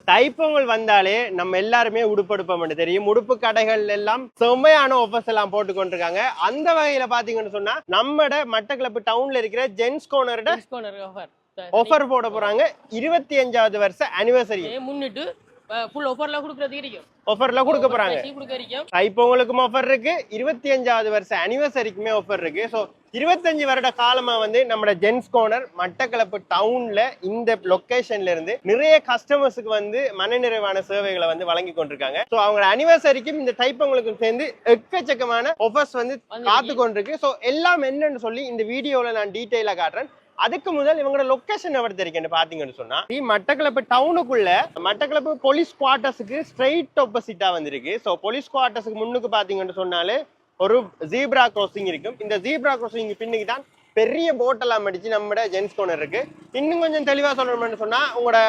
தைப்பொங்கல் வந்தாலே நம்ம எல்லாருமே உடுப்படுப்போம் தெரியும். உடுப்பு கடைகள் எல்லாம் செம்மையான ஆஃபர்ஸ் எல்லாம் போட்டு கொண்டிருக்காங்க. அந்த வகையில பாத்தீங்கன்னு சொன்னா நம்மட மட்டக்களப்பு டவுன்ல இருக்கிற ஜென்ஸ் கோர்னரோட ஆஃபர் போட போறாங்க. 25வது வருஷ அனிவர்சரி முன்னிட்டு ஃபுல் ஆஃபர்ல கொடுக்கறதுக்கு இருக்கும். ஆஃபர்ல கொடுக்க போறாங்க. தைப்பொங்கலுக்கும் ஆஃபர் இருக்கு, 25வது வருஷ அனிவர்சரிக்குமே ஆஃபர் இருக்கு. சோ 25 வருட காலமா வந்து நம்ம ஜென்ஸ் கோர்னர் மட்டக்களப்பு டவுன்ல இந்த லொகேஷன்ல இருந்து நிறைய கஸ்டமர்ஸுக்கு வந்து மனநிறைவான சேவைகளை வந்து வழங்கி கொண்டிருக்காங்க. சோ அவங்க அனிவர்சரிக்கும் இந்த தைப்பொங்கலுக்கும் சேர்ந்து எக்கச்சக்கமான ஆஃபர்ஸ் வந்து காத்து கொண்டிருக்கு. சோ எல்லாம் என்னன்னு சொல்லி இந்த வீடியோல நான் டீடைலா காட்டுறேன். அதுக்கு முதல் இவங்களோட லொகேஷன் எவ்வளவு தெரியும் பாத்தீங்கன்னு சொன்னா மட்டக்களப்பு டவுனுக்குள்ள மட்டக்களப்பு போலீஸ் குவார்டர்ஸுக்கு ஸ்ட்ரைட் ஆப்போசிட்டா வந்திருக்கு. சோ போலீஸ் குவார்டர்ஸுக்கு முன்னுக்கு பாத்தீங்கன்னு சொன்னாலே ஒரு ஜீப்ரா கிராசிங் இருக்கும். இந்த ஜீப்ரா கிராசிங் பின்னுக்கு தான் பெரிய போட்டெல்லாம் அடிச்சு நம்ம ஜென்ஸ் கோர்னர் இருக்கு. இன்னும் கொஞ்சம் தெளிவா சொல்லணும்னு சொன்னா உங்களோட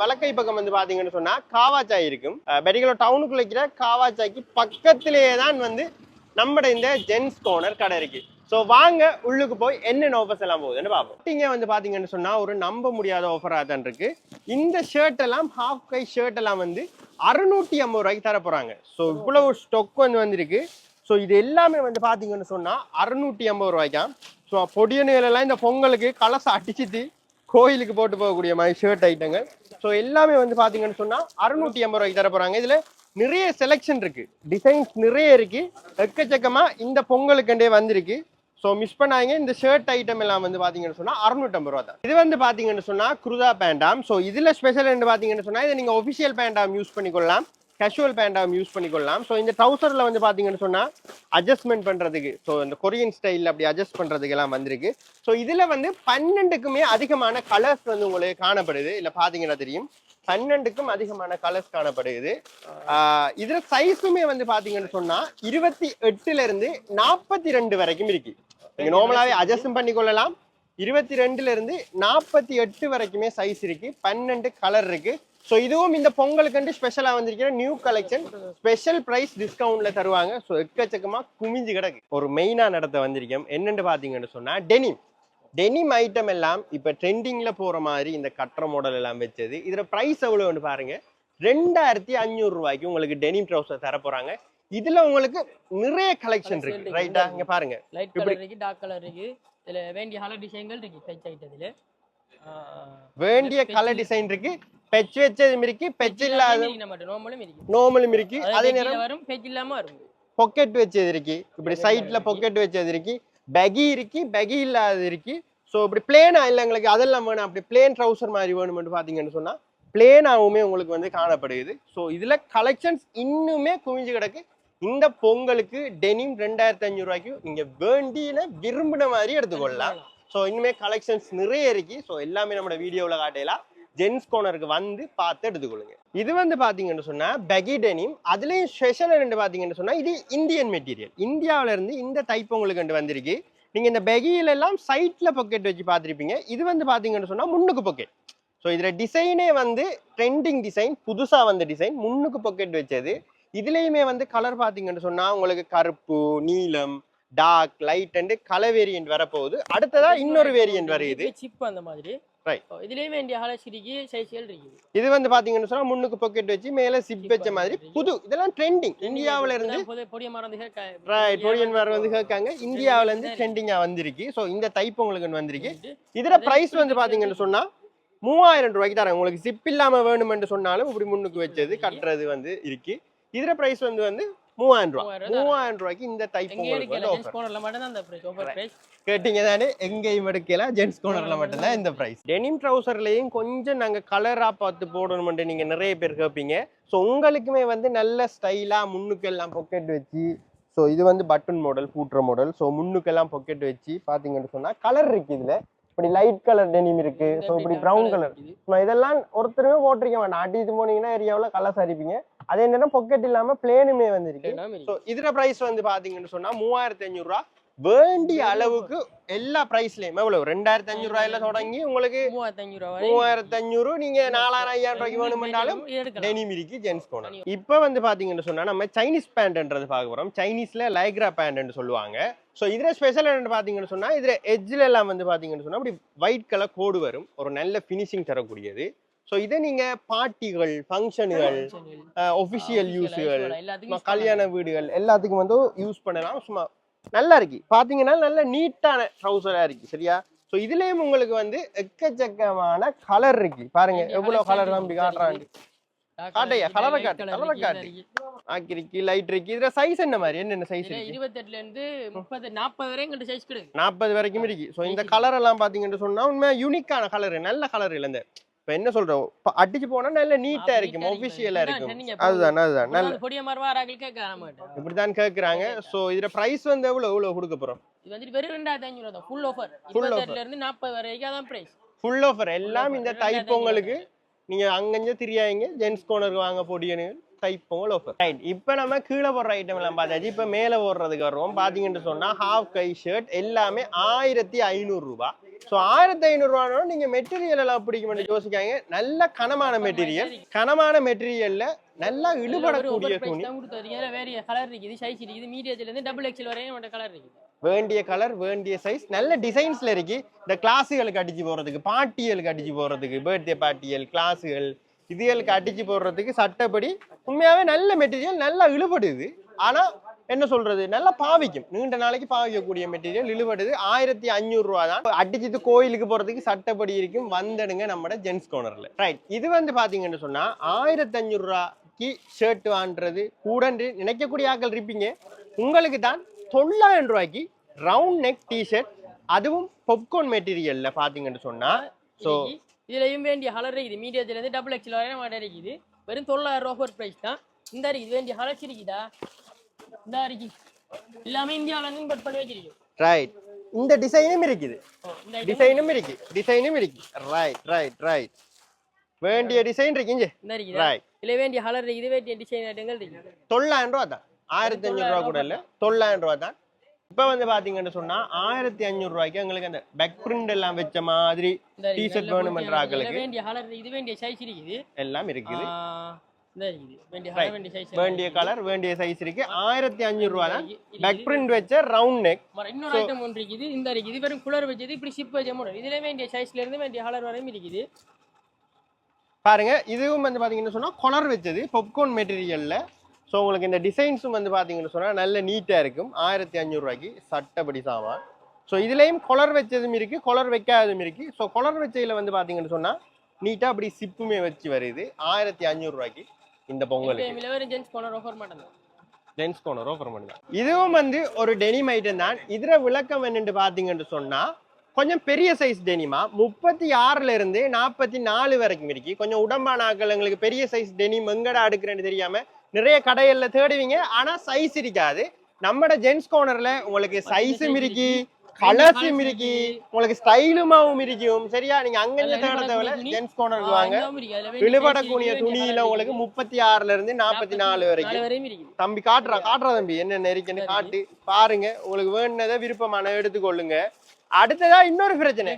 வலக்கை பக்கம் வந்து பாத்தீங்கன்னு சொன்னா காவாச்சாய் இருக்கும். பெரிகளோ டவுனுக்குள்ள இருக்கிற காவாச்சாய்க்கு பக்கத்திலேயே தான் வந்து நம்ம இந்த ஜென்ஸ் கோர்னர் கடை இருக்கு. சோ வாங்க உள்ளுக்கு போய் என்னென்ன ஆஃபர்ஸ் எல்லாம் போகுதுன்னு பார்ப்போம். இங்க வந்து பாத்தீங்கன்னு சொன்னா ஒரு நம்ப முடியாத ஆஃபரா தான் இருக்கு. இந்த ஷர்ட் எல்லாம் ஹாஃப் கை ஷர்ட் எல்லாம் வந்து 650 ரூபாய்க்கு தர போறாங்க. சோ இவ்வளவு ஸ்டாக் வந்து வந்திருக்கு. ஸோ இது எல்லாமே வந்து பாத்தீங்கன்னு சொன்னா 650 ரூபாய்க்காம். ஸோ பொடியனையிலெல்லாம் இந்த பொங்கலுக்கு கலசை அடிச்சுட்டு கோயிலுக்கு போட்டு போகக்கூடிய மாதிரி ஷர்ட் ஐட்டங்கள். ஸோ எல்லாமே வந்து பாத்தீங்கன்னு சொன்னா 650 ரூபாய்க்கு தர போறாங்க. இதுல நிறைய செலெக்ஷன் இருக்கு, டிசைன்ஸ் நிறைய இருக்கு, எக்கச்சக்கமா இந்த பொங்கலுக்கண்டே வந்திருக்கு. ஸோ மிஸ் பண்ணாங்க. இந்த ஷர்ட் ஐட்டம் எல்லாம் வந்து பாத்தீங்கன்னு சொன்னா 650 ரூபா தான். இது வந்து பாத்தீங்கன்னு சொன்னா குருதா பேண்டாம். ஸோ இதுல ஸ்பெஷல் என்ன பாத்தீங்கன்னு சொன்னா இதை நீங்க ஒபிஷியல் பேண்டாம் யூஸ் பண்ணிக்கொள்ளலாம், கேஷுவல் பேண்டாம் யூஸ் பண்ணிக்கொள்ளலாம். ஸோ இந்த ட்ரௌசர்ல வந்து பாத்தீங்கன்னு சொன்னா அட்ஜஸ்ட்மெண்ட் பண்றதுக்கு, ஸோ இந்த கொரியன் ஸ்டைல் அப்படி அட்ஜஸ்ட் பண்றதுக்கு எல்லாம் வந்திருக்கு. ஸோ இதுல வந்து 12க்குமே அதிகமான கலர்ஸ் வந்து உங்களுக்கு காணப்படுது. இல்ல பாத்தீங்கன்னா தெரியும், 12க்கும் அதிகமான கலர்ஸ் காணப்படுது. இதுல சைஸுமே வந்து பாத்தீங்கன்னு சொன்னா 28ல இருந்து 42 வரைக்கும் இருக்கு. நீங்க நார்மலாவே அட்ஜஸ்ட் பண்ணிக்கொள்ளலாம். 22ல இருந்து 48 வரைக்குமே சைஸ் இருக்கு. 12 கலர் இருக்கு. ஸோ இதுவும் இந்த பொங்கலுக்கு ஸ்பெஷலா வந்திருக்கிற நியூ கலெக்ஷன், ஸ்பெஷல் பிரைஸ் டிஸ்கவுண்ட்ல தருவாங்க. ஸோ எக்கச்சக்கமா குமிஞ்சு கிடக்கு. ஒரு மெயினா நடத்த வந்திருக்கோம் என்னன்னு பாத்தீங்கன்னு சொன்னா டெனிம் ஐட்டம் எல்லாம் இப்ப ட்ரெண்டிங்ல போற மாதிரி இந்த கட்டுற மாடல் எல்லாம் வச்சது. இதுல பிரைஸ் எவ்வளவுன்னு பாருங்க, 2500 ரூபாய்க்கு உங்களுக்கு டெனிம் ட்ரவுசர் தர போறாங்க. இதுல உங்களுக்கு நிறைய கலெக்ஷன் இருக்கு. ரைட்டா, இங்க பாருங்க, லைட் கலர் இருக்கு, டார்க் கலர் இருக்கு. இதுல வேண்டிய கலர் டிசைன்கள் இருக்கு. பெட்ச் ஐட்டத்துல வேண்டிய கலர் டிசைன் இருக்கு. பெட்ச் வச்சதும் இருக்கு, பெட்ச் இல்லாத நார்மலும் இருக்கு. அதே நேரம் வரும், பெட்ச் இல்லாம வரும். பாக்கெட் வச்சது இருக்கு, இப்படி சைட்ல பாக்கெட் வச்சது இருக்கு, பெகி இருக்கு, பெகி இல்லாத இருக்கு. ஸோ இப்படி பிளேனா இல்லை எங்களுக்கு அதெல்லாம் வேணும், அப்படி பிளேன் ட்ரௌசர் மாதிரி வேணும்னு பாத்தீங்கன்னு சொன்னா பிளேனாவுமே உங்களுக்கு வந்து காணப்படுது. ஸோ இதுல கலெக்ஷன்ஸ் இன்னுமே குவிஞ்சு கிடக்கு. இந்த பொங்கலுக்கு டெனிம் 2500 ரூபாய்க்கு நீங்க வேண்டியில விரும்பின மாதிரி எடுத்துக்கொள்ளலாம். ஸோ இன்னுமே கலெக்ஷன்ஸ் நிறைய இருக்கு. ஸோ எல்லாமே நம்ம வீடியோவில் காட்டலாம். ஜென்ஸ் கோர்னருக்கு வந்து பார்த்து எடுத்துக்கொள்ளுங்க. இது வந்து பாத்தீங்கன்னு சொன்னா பெகி டெனிம். அதுலயும் ஸ்பெஷல் என்னன்னு பாத்தீங்கன்னு சொன்னா இது இந்தியன் மெட்டீரியல். இந்தியாவில இருந்து இந்த டைப் உங்களுக்கு வந்திருக்கு. நீங்க இந்த பெகியில எல்லாம் சைட்ல பாக்கெட் வச்சு பார்த்திருப்பீங்க. இது வந்து பாத்தீங்கன்னு சொன்னா முன்னுக்கு பாக்கெட். ஸோ இதுல டிசைனே வந்து ட்ரெண்டிங் டிசைன், புதுசா வந்த டிசைன், முன்னுக்கு பாக்கெட் வச்சது. இதுலயுமே வந்து கலர் பாத்தீங்கன்னு சொன்னா உங்களுக்கு கருப்பு, நீலம், dark, light and colour variant வரப்போகுது. அடுத்ததா இன்னொரு வேரியன்ட் வருது, சிப் அந்த மாதிரி. இதுலயே வேண்டிய ஹாலசிரிக்கு சைஸ்கள் இருக்கு. இது வந்து பாத்தீங்கன்னு சொன்னா முன்னுக்கு பாக்கெட் வச்சு மேல சிப் வச்ச மாதிரி புது, இதெல்லாம் ட்ரெண்டிங். இந்தியாவில இருந்து பொடியன் மரம் வந்து கேட்காங்க, இந்தியாவில இருந்து ட்ரெண்டிங்கா வந்திருக்கு. சோ இந்த டைப் உங்களுக்கு வந்திருக்கு. இதுல பிரைஸ் வந்து பாத்தீங்கன்னு சொன்னா 3000 ரூபாய்க்கு தரேன். உங்களுக்கு சிப் இல்லாம வேணும்னு சொன்னாலும் இப்படி முன்னுக்கு வச்சது கட்டுறது வந்து இருக்கு. இதுல பிரைஸ் வந்து 3000 ரூபாய். 3000 ரூபாய்க்கு இந்த டைப் உங்களுக்கு வந்து ஆஃபர். கேட்டீங்க தானே, எங்கேயும் எடுக்கல, ஜென்ஸ் கோர்னர்ல மட்டும்தான் இந்த பிரைஸ். டெனிம் ட்ரௌசர்லயும் கொஞ்சம் நாங்க கலரா பார்த்து போடணும்னு நீங்க நிறைய பேர் கேட்பீங்க. ஸோ உங்களுக்குமே வந்து நல்ல ஸ்டைலா முன்னுக்கு எல்லாம் பாக்கெட் வச்சு, ஸோ இது வந்து பட்டன் மாடல், பூட்டுற மாடல். ஸோ முன்னுக்கு எல்லாம் பாக்கெட் வச்சு பாத்தீங்கன்னு சொன்னா கலர் இருக்கு. இதுல இப்படி லைட் கலர் டெனிம் இருக்கு, ஸோ இப்படி ப்ரௌன் கலர். இதெல்லாம் ஒருத்தருமே போட்டிருக்க வேண்டாம், அடித்து போனீங்கன்னா ஏரியாவில் கலர்ஸ் அடிப்பீங்க. அதே நேரம் பாக்கெட் இல்லாம பிளேனுமே வந்திருக்கு. ஸோ இதுல பிரைஸ் வந்து பாத்தீங்கன்னு சொன்னா 3500 ரூபா. வேண்டிய அளவுக்கு எல்லா பிரைஸ்லயும் எவ்வளவு 2500 ரூபாயில தொடங்கி உங்களுக்கு 3500, நீங்க 4000 5000 ரூபாய்க்கு வேணும்னாலும் டெனிம் இருக்கு ஜென்ஸ் கோர்னர். இப்ப வந்து பாத்தீங்கன்னு சொன்னா நம்ம சைனீஸ் பேண்ட்ன்றது பார்க்க போறோம். சைனீஸ்ல லைக்ரா பேண்ட் சொல்லுவாங்க. ஸோ இதுல ஸ்பெஷல் என்னன்னு பாத்தீங்கன்னு சொன்னா இதுல எட்ஜ்ல எல்லாம் வந்து பாத்தீங்கன்னு சொன்னா அப்படி ஒயிட் கலர் கோடு வரும், ஒரு நல்ல பினிஷிங் தரக்கூடியது. ஸோ இதை நீங்க பார்ட்டிகள் ஃபங்க்ஷனுகள் ஒஃபிஷியல் யூஸுகள் எல்லாத்துக்கும் கல்யாண வீடுகள் எல்லாத்துக்கும் வந்து யூஸ் பண்ணலாம். சும்மா நல்லா இருக்கு பாத்தீங்கன்னா, நல்ல நீட்டான ட்ரௌசரா இருக்கு சரியா. ஸோ இதுலயும் உங்களுக்கு வந்து எக்கச்சக்கமான கலர் இருக்கு பாருங்க, எவ்வளவு கலர் தான் இப்படி காட்டுறாங்க. காட்டையா கலரை காட்டு ஆக்கிருக்கு, லைட் இருக்கு. இதுல சைஸ் என்ன மாதிரி, என்னென்ன சைஸ் இருக்கு? 28ல இருந்து 30 40 வரை எங்க சைஸ் கிடைக்கும். 40 வரைக்கும் இருக்கு. ஸோ இந்த கலர் எல்லாம் பாத்தீங்கன்னு சொன்னா உண்மையா யூனிக்கான கலர், நல்ல கலர் இல்ல. இந்த இப்ப என்ன சொல்றோம், அடிச்சு போனா நல்ல நீட்டா இருக்கும், ஒபிஷியலா இருக்கும். அதுதான் நல்ல பொடிய மரவாராக்கள் கேட்க மாட்டேன், இப்படிதான் கேக்குறாங்க. சோ இதுல பிரைஸ் வந்து எவ்வளவு கொடுக்க போறோம்? இது வந்து வெறும் 2500 தான், ஃபுல் ஆஃபர். 28ல இருந்து 40 வரைக்கும் அதான் பிரைஸ், ஃபுல் ஆஃபர். எல்லாம் இந்த தைப்பொங்கலுக்கு நீங்க அங்கங்க தெரியாதீங்க, ஜென்ஸ் கோனருக்கு வாங்க போடியனு தைப்பொங்கல் ஆஃபர். ரைட், இப்போ நம்ம கீழே போடுற ஐட்டம் எல்லாம் பார்த்தாச்சு. இப்போ மேலே போடுறதுக்கு வருவோம். பாத்தீங்கன்னு சொன்னா ஹாஃப் கை ஷர்ட் எல்லாமே 1500 ரூபாய். ஸோ 1500 ரூபாய் நீங்க மெட்டீரியல் எல்லாம் பிடிக்கும் யோசிக்காங்க. நல்ல கனமான மெட்டீரியல், கனமான மெட்டீரியல்ல நல்லா இழுபடக்கூடிய துணி. வேற கலர் இருக்குது, சைஸ் இருக்குது, மீடியத்துல இருந்து டபுள் எக்ஸ்எல் வரையும் கலர் இருக்குது. வேண்டிய கலர் வேண்டிய சைஸ் நல்ல டிசைன்ஸ்ல இருக்கு. இந்த கிளாஸுகளுக்கு அடிச்சு போறதுக்கு, பார்ட்டிகளுக்கு அடிச்சு போறதுக்கு, பர்த்டே பார்ட்டிகள், கிளாஸுகள் இதுகளுக்கு அடிச்சு போடுறதுக்கு சட்டப்படி உண்மையாவே நல்ல மெட்டீரியல், நல்லா இழுபடுது. ஆனா என்ன சொல்றது, நல்லா பாவிக்கும், நீண்ட நாளைக்கு பாவிக்கக்கூடிய மெட்டீரியல், இழுபடுது. 1500 ரூபா தான். அடிச்சுட்டு கோயிலுக்கு போறதுக்கு சட்டப்படி இருக்கும். வந்துடுங்க நம்ம ஜென்ஸ் கோனர்ல. ரைட், இது வந்து பாத்தீங்கன்னு சொன்னா 1500 ரூபாய்க்கு ஷர்ட் வாங்குறது கூட நினைக்கக்கூடிய ஆட்கள் இருப்பீங்க. உங்களுக்கு தான் 900 ரூபாய்க்கு ரவுண்ட் நெக் டிஷர்ட், அதுவும் பாப்கார்ன் மெட்டீரியல்ல பாத்தீங்கன்னு சொன்னா. சோ இதுலயும் வேண்டிய கலர் இருக்குது, மீடியத்துல இருந்து டபுள் எக்ஸ்எல் வரை மாடல் இருக்குது. வெறும் 900 ரூபாய் ஆஃபர் பிரைஸ் தான். இந்த இருக்குது வேண்டிய கலர்ஸ் இருக்குதா, இந்த இருக்கு எல்லாமே இந்தியாவில இருந்து இம்போர்ட் பண்ணி வச்சிருக்கோம். ரைட், இந்த டிசைனும் இருக்குது, டிசைனும் இருக்கு, டிசைனும் இருக்கு. ரைட் ரைட் ரைட், வேண்டிய டிசைன் இருக்கு இங்க. இந்த இருக்குது ரைட், இதுல வேண்டிய கலர் இருக்குது, வேண்டிய டிசைன் ஐட்டங்கள் இருக்கு. 900 ரூபாய் தான், 1500 ரூபாய் கூட இல்ல, 900 ரூபாய் தான். இப்ப வந்து பாத்தீங்கன்னு சொன்னா 1500 ரூபாய்க்கு உங்களுக்கு அந்த பேக் பிரிண்ட் எல்லாம் வச்ச மாதிரி டி-ஷர்ட் வேணும்ன்ற ஆட்களுக்கு வேண்டிய கலர் இது, வேண்டிய சைஸ் இருக்குது, எல்லாம் இருக்குது. இந்த இருக்குது வேண்டிய கலர், வேண்டிய சைஸ், வேண்டிய கலர் வேண்டிய சைஸ் இருக்கு. 1500 ரூபாய் தான். பேக் பிரிண்ட் வச்ச ரவுண்ட் நெக். இன்னொரு ஐட்டம் ஒன்று இருக்குது, இந்த இருக்குது வெறும் குலர் வச்சது, இப்படி ஷிப் வச்ச மாடல். இதுல வேண்டிய சைஸ்ல இருந்து வேண்டிய கலர் வரையும் இருக்குது பாருங்க. இதுவும் வந்து பாத்தீங்கன்னு சொன்னா கலர் வச்சது பாப்கார்ன் மெட்டீரியல்ல. ஸோ உங்களுக்கு இந்த டிசைன்ஸும் வந்து பார்த்தீங்கன்னு சொன்னால் நல்ல நீட்டாக இருக்கும். 1500 ரூபாய்க்கு சட்டப்படி சாமான். ஸோ இதுலேயும் கொலர் வச்சதும் இருக்குது, கொலர் வைக்காததும் இருக்குது. ஸோ கொலர் வச்சதில் வந்து பார்த்தீங்கன்னு சொன்னால் நீட்டாக அப்படி சிப்புமே வச்சு வருது. 1500 ரூபாய்க்கு இந்த பொங்கலுக்கு ஜென்ஸ் கோனர் ஆஃபர் மட்டும்தான். ஜென்ஸ் கோனர் ஆஃபர் மட்டும்தான். இதுவும் வந்து ஒரு டெனிம் ஐட்டம் தான். இதில் விளக்கம் என்னென்னு பார்த்தீங்கன்னு சொன்னால் கொஞ்சம் பெரிய சைஸ் டெனிமா 36ல இருந்து 44 வரைக்கும் இருக்கு. கொஞ்சம் உடம்பான ஆட்கள் எங்களுக்கு பெரிய சைஸ் டெனிம் எங்கடா அடுக்குறேன்னு தெரியாம நிறைய கடைகள்ல தேடுவீங்க, ஆனா சைஸ் இருக்காது. நம்மட ஜென்ஸ் கோனர்ல உங்களுக்கு சைஸும் இருக்கு, கலர்ஸும் இருக்கு, உங்களுக்கு ஸ்டைலுமாவும் இருக்கும். சரியா, நீங்க அங்கங்க தேட தேவையில்ல, ஜென்ஸ் கோனருக்கு வாங்க. விழுபடக்கூடிய துணியில உங்களுக்கு 36ல இருந்து 44 வரைக்கும். தம்பி காட்டுறா தம்பி என்னென்ன இருக்குன்னு காட்டு பாருங்க. உங்களுக்கு வேணுனதை விருப்பமான எடுத்துக்கொள்ளுங்க. அடுத்ததா இன்னொரு பிரச்சனை,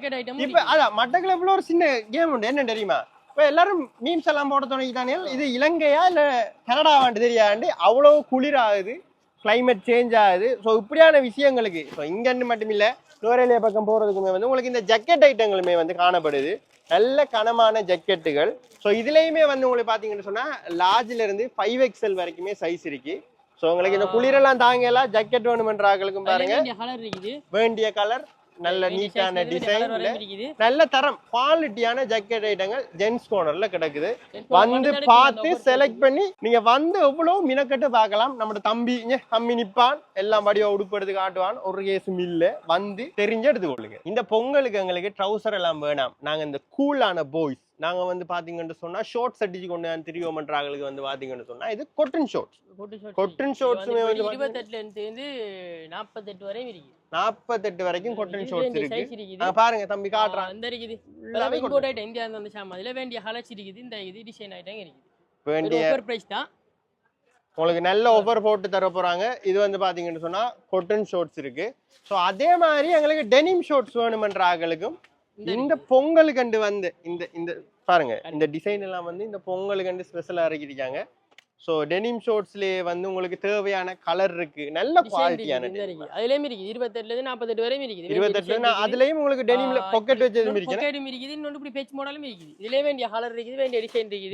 இப்ப அதான் மட்டக்களப்புல ஒரு சின்ன கேம் உண்டு, என்ன தெரியுமா? இப்ப எல்லாரும் மீம்ஸ் எல்லாம் போட தொடங்கிட்டானே, இது இலங்கையா இல்ல கனடாவான்னு தெரியாது, அவ்வளவு குளிர் ஆகுது, கிளைமேட் சேஞ்ச் ஆகுது. ஸோ இப்படியான விஷயங்களுக்கு ஸோ இங்கன்னு மட்டும் இல்ல, நோரேலியா பக்கம் போறதுக்குமே வந்து உங்களுக்கு இந்த ஜக்கெட் ஐட்டங்களுமே வந்து காணப்படுது, நல்ல கனமான ஜக்கெட்டுகள். ஸோ இதுலயுமே வந்து உங்களுக்கு பாத்தீங்கன்னு சொன்னா லார்ஜ்ல இருந்து 5XL வரைக்குமே சைஸ் இருக்கு. ஸோ உங்களுக்கு இந்த குளிரெல்லாம் தாங்கலாம், ஜக்கெட் வேணுமென்ற ஆட்களுக்கும் பாருங்க வேண்டிய கலர், நல்ல நீட்டான டிசைன்ல நல்ல தரம் குவாலிட்டியான ஜக்கெட் ஐட்டங்கள் ஜென்ஸ் கோனர்ல கிடைக்குது. வந்து பார்த்து செலக்ட் பண்ணி நீங்க வந்து எவ்வளவு மினக்கட்டு பார்க்கலாம். நம்ம தம்பி கம்மி நிப்பான், எல்லாம் வடிவா உடுப்படுத்து காட்டுவான், ஒரு கேஸும் இல்ல, வந்து தெரிஞ்சு எடுத்துக்கொள்ளுங்க. இந்த பொங்கலுக்கு எங்களுக்கு ட்ரௌசர் எல்லாம் வேணாம், நாங்க இந்த கூலான பாய்ஸ், நாங்க வந்து பாத்தீங்கன்னு சொன்னா ஷார்ட்ஸ் அடிச்சு கொண்டு திரியோமன்றாங்களுக்கு வந்து பாத்தீங்கன்னு சொன்னா இது கொட்டன் ஷார்ட்ஸ். கொட்டன் ஷார்ட்ஸ்மே வந்து 28ல இருந்து 48 வரை இருக்கு. 48 வரைக்கும் கொட்டன் ஷார்ட்ஸ் இருக்கு. பாருங்க தம்பி காட்டுறான், அந்த இருக்குது எல்லாமே இம்போர்ட் ஐட்டம், இந்தியா இருந்து வந்து சாமான். இதுல வேண்டிய கலர்ஸ் இருக்குது, இந்த இது டிசைன் ஐட்டம் இருக்கு. வேண்டிய ஆஃபர் பிரைஸ் தான், உங்களுக்கு நல்ல ஆஃபர் போட்டு தர போறாங்க. இது வந்து பாத்தீங்கன்னு சொன்னா கொட்டன் ஷார்ட்ஸ் இருக்கு. ஸோ அதே மாதிரி எங்களுக்கு டெனிம் ஷார்ட்ஸ் வேணுமென்ற ஆட்களுக்கும் இந்த பொங்கலுக்கு வந்து இந்த இந்த பாருங்க, இந்த டிசைன் எல்லாம் வந்து இந்த பொங்கலுக்கு ஸ்பெஷலா இறக்கிருக்காங்க. ஸோ டெனிம் ஷோர்ட்ஸ்லேயே வந்து உங்களுக்கு தேவையான கலர் இருக்கு, நல்ல குவாலிட்டியான அதுலயும் இருக்குது 28ல இருந்து 48 வரையும் இருக்குது. 28 அதுலயும் உங்களுக்கு டெனிம்ல பாக்கெட் வச்சதும் இருக்கு, பாக்கெட்டும் இருக்குது, இன்னொன்று இப்படி பேட்ச் மாடலும் இருக்குது. இதுலயே வேண்டிய கலர் இருக்குது, வேண்டிய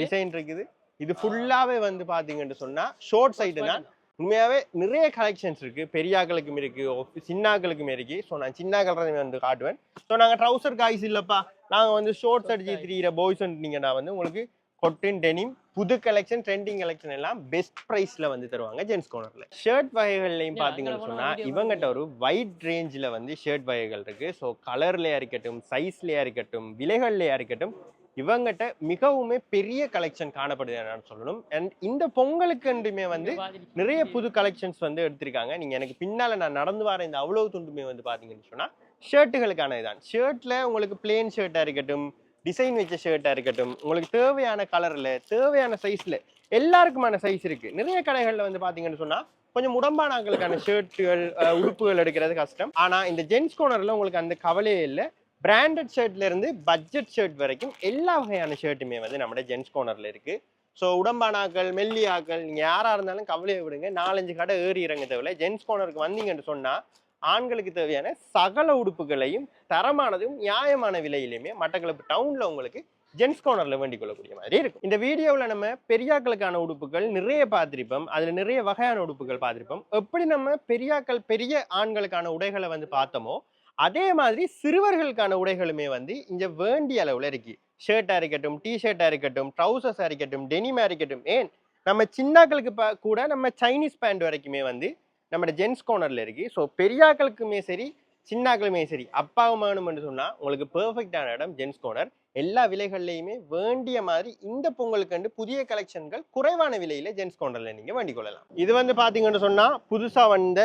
டிசைன் இருக்குது. இது ஃபுல்லாவே வந்து பாத்தீங்கன்னு சொன்னா ஷார்ட் சைடு தான். உண்மையாவே நிறைய கலெக்ஷன்ஸ் இருக்கு, பெரியாக்களுக்கும் இருக்கு, சின்னாக்களுக்கும் இருக்கு. ஸோ நான் சின்னாக்கள் வந்து காட்டுவேன். ஸோ நாங்க ட்ரௌசர் காய்ஸ் இல்லப்பா, நாங்க வந்து ஷார்ட்ஸ் அடிச்சு திரியிற பாய்ஸ் நீங்கன்னா வந்து உங்களுக்கு கொட்டின் டெனிம் புது கலெக்ஷன் ட்ரெண்டிங் கலெக்ஷன் எல்லாம் பெஸ்ட் பிரைஸ்ல வந்து தருவாங்க ஜென்ஸ் கார்னர்ல. ஷர்ட் வகைகள்லையும் பாத்தீங்கன்னு சொன்னா இவங்கிட்ட ஒரு வைட் ரேஞ்சில் வந்து ஷர்ட் வகைகள் இருக்கு. ஸோ கலர்லயா இருக்கட்டும், சைஸ்லயா இருக்கட்டும், விலைகள்லயா இருக்கட்டும், இவங்கிட்ட மிகவுமே பெரிய கலெக்ஷன் காணப்படுது என்னன்னு சொல்லணும். அண்ட் இந்த பொங்கலுக்குண்டுமே வந்து நிறைய புது கலெக்ஷன்ஸ் வந்து எடுத்திருக்காங்க. நீங்க எனக்கு பின்னால நான் நடந்து வர இந்த அவ்வளவு துண்டுமே வந்து பாத்தீங்கன்னு சொன்னா ஷர்ட்டுகளுக்கான இதான். ஷர்ட்ல உங்களுக்கு பிளேன் ஷர்ட்டா இருக்கட்டும், டிசைன் வச்ச ஷர்ட்டா இருக்கட்டும், உங்களுக்கு தேவையான கலர்ல தேவையான சைஸ்ல எல்லாருக்குமான சைஸ் இருக்கு. நிறைய கடைகள்ல வந்து பாத்தீங்கன்னு சொன்னா கொஞ்சம் உடம்பானாக்களுக்கான ஷர்ட்டுகள் உடுப்புகள் எடுக்கிறது கஷ்டம். ஆனா இந்த ஜென்ஸ் கார்னர்ல உங்களுக்கு அந்த கவலையே இல்லை. பிராண்டட் ஷர்ட்ல இருந்து பட்ஜெட் ஷர்ட் வரைக்கும் எல்லா வகையான ஷர்ட்டுமே வந்து நம்ம ஜென்ஸ் கார்னர்ல இருக்கு. ஸோ உடம்பானாக்கள், மெல்லியாக்கள், நீங்க யாரா இருந்தாலும் கவலையை விடுங்க, 4-5 கடை ஏறி இறங்க தேவையில்ல. ஜென்ஸ் கார்னருக்கு வந்தீங்கன்னு சொன்னா ஆண்களுக்கு தேவையான சகல உடுப்புகளையும் தரமானதும் நியாயமான விலையிலுமே மட்டக்களப்பு டவுன்ல உங்களுக்கு ஜென்ஸ் கார்னர்ல வேண்டிக் கொள்ளக்கூடிய மாதிரி இருக்கும். இந்த வீடியோவில் நம்ம பெரியாக்களுக்கான உடுப்புகள் நிறைய பார்த்திருப்போம், அதுல நிறைய வகையான உடுப்புகள் பார்த்திருப்போம். எப்படி நம்ம பெரியாக்கள் பெரிய ஆண்களுக்கான உடைகளை வந்து பார்த்தோமோ அதே மாதிரி சிறுவர்களுக்கான உடைகளுமே வந்து இங்க வேண்டிய அளவுல இருக்கு. ஷர்ட்டா இருக்கட்டும், டிஷர்ட்டா இருக்கட்டும், ட்ரௌசர்ஸா இருக்கட்டும், டெனிமா இருக்கட்டும், ஏன் நம்ம சின்னாக்களுக்கு கூட நம்ம சைனீஸ் பேண்ட் வரைக்குமே வந்து நம்ம ஜென்ஸ் கார்னர்ல இருக்கு. ஸோ பெரியாக்களுக்குமே சரி, சின்னாக்களுமே சரி, அப்பாவும் வேணும்னு சொன்னா உங்களுக்கு பெர்ஃபெக்டான இடம் ஜென்ஸ் கார்னர். எல்லா விலைகள்லையுமே வேண்டிய மாதிரி இந்த பொங்கலுக்கு புதிய கலெக்ஷன்கள் குறைவான விலையில ஜென்ஸ் கார்னர்ல நீங்க வேண்டிக் கொள்ளலாம். இது வந்து பாத்தீங்கன்னு சொன்னா புதுசா வந்த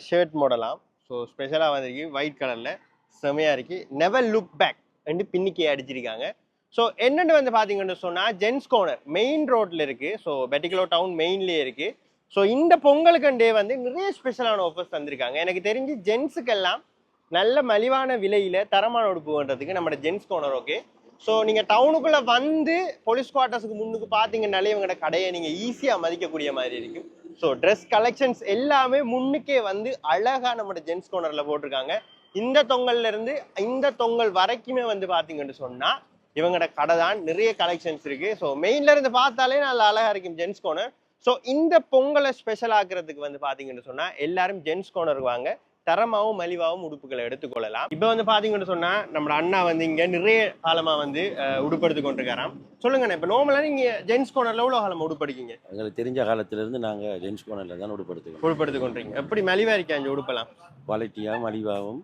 ஷர்ட் மாடலாம். ஸோ ஸ்பெஷலாக வந்திருக்கு, ஒயிட் கலரில் செமையா இருக்கு. நெவர் லுக் பேக் ரெண்டு பின்னிக்கே அடிச்சிருக்காங்க. ஸோ என்னென்னு வந்து பார்த்தீங்கன்னு சொன்னால் ஜென்ஸ் கார்னர் மெயின் ரோட்டில் இருக்குது. ஸோ பெட்டிகுலர் டவுன் மெயின்லேயே இருக்குது. ஸோ இந்த பொங்கலுக்கண்டே வந்து நிறைய ஸ்பெஷலான ஆஃபர்ஸ் தந்திருக்காங்க. எனக்கு தெரிஞ்சு ஜென்ஸுக்கெல்லாம் நல்ல மலிவான விலையில் தரமான உடுப்பு பண்ணுறதுக்கு நம்ம ஜென்ஸ் கார்னர் ஓகே. ஸோ நீங்கள் டவுனுக்குள்ளே வந்து போலீஸ் குவார்ட்டர்ஸுக்கு முன்னுக்கு பார்த்தீங்கன்னாலே இவங்களோட கடையை நீங்கள் ஈஸியாக மதிக்கக்கூடிய மாதிரி இருக்கும். ஸோ ட்ரெஸ் கலெக்ஷன்ஸ் எல்லாமே முன்னுக்கே வந்து அழகா நம்ம ஜென்ஸ் கார்னர்ல போட்டிருக்காங்க. இந்த தொங்கல்ல இருந்து இந்த தொங்கல் வரைக்குமே வந்து பாத்தீங்கன்னு சொன்னா இவங்களோட கடை தான். நிறைய கலெக்ஷன்ஸ் இருக்கு. ஸோ மெயின்ல இருந்து பார்த்தாலே நல்ல அழகா இருக்கும் ஜென்ஸ் கார்னர். ஸோ இந்த பொங்கலை ஸ்பெஷல் ஆக்குறதுக்கு வந்து பாத்தீங்கன்னு சொன்னா எல்லாரும் ஜென்ஸ் கார்னருக்கு வாங்க, தரமாவும் மலிவாவும் உடுப்புகளை எடுத்துக்கொள்ளலாம். இப்போ வந்து பாத்தீங்கன்னு சொன்னா நம்ம அண்ணா வந்து இங்க நிறைய காலமா வந்து உடுப்படுத்து கொண்டிருக்காராம். சொல்லுங்கண்ணா, இப்போ நார்மலா நீங்க ஜென்ஸ் கார்னர்ல எவ்வளவு காலமா உடுப்படுக்கீங்க? எங்களுக்கு தெரிஞ்ச காலத்துல இருந்து நாங்க ஜென்ஸ் கார்னர்ல தான் உடுப்படுத்து கொண்டிருக்கீங்க. எப்படி மலிவா இருக்கா இந்த உடுப்பெல்லாம்? குவாலிட்டியாகவும் மலிவாகவும்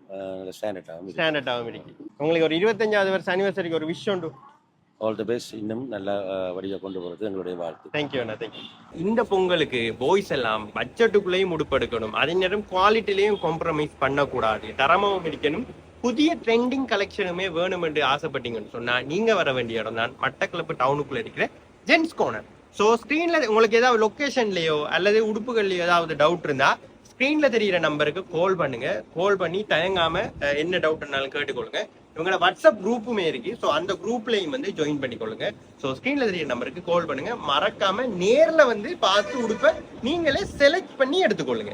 ஸ்டாண்டர்டாகவும் இருக்கு. உங்களுக்கு ஒரு 25வது வருஷம் அனிவர்சரிக்கு ஒரு விஷயம் உண்டு. All the best. இன்னும் நல்ல வழியாக கொண்டு போகிறது எங்களுடைய வாழ்த்து. தேங்க்யூ அண்ணா, தேங்க்யூ. இந்த பொங்கலுக்கு பாய்ஸ் எல்லாம் பட்ஜெட்டுக்குள்ளேயும் உடுப்பெடுக்கணும், அதே நேரம் குவாலிட்டிலையும் காம்ப்ரமைஸ் பண்ணக்கூடாது, தரமாகவும் இருக்கணும், புதிய ட்ரெண்டிங் கலெக்ஷனுமே வேணும் என்று ஆசைப்பட்டீங்கன்னு சொன்னா நீங்க வர வேண்டிய இடம் தான் மட்டக்களப்பு டவுனுக்குள்ள இருக்கிற ஜென்ஸ் கார்னர். ஸோ ஸ்க்ரீன்ல உங்களுக்கு ஏதாவது லொக்கேஷன்லயோ அல்லது உடுப்புகள்லயோ ஏதாவது டவுட் இருந்தா ஸ்க்ரீன்ல தெரியிற நம்பருக்கு கால் பண்ணுங்க. கால் பண்ணி தயங்காம என்ன டவுட்னாலும் கேட்டுக்கொள்ளுங்க. இவங்களோட வாட்ஸ்அப் குரூப்புமே இருக்கு. ஸோ அந்த குரூப்லையும் வந்து ஜாயின் பண்ணிக்கொள்ளுங்க. ஸோ ஸ்க்ரீன்ல தெரியிற நம்பருக்கு கால் பண்ணுங்க. மறக்காம நேர்ல வந்து பார்த்து உடுப்ப நீங்களே செலக்ட் பண்ணி எடுத்துக்கொள்ளுங்க.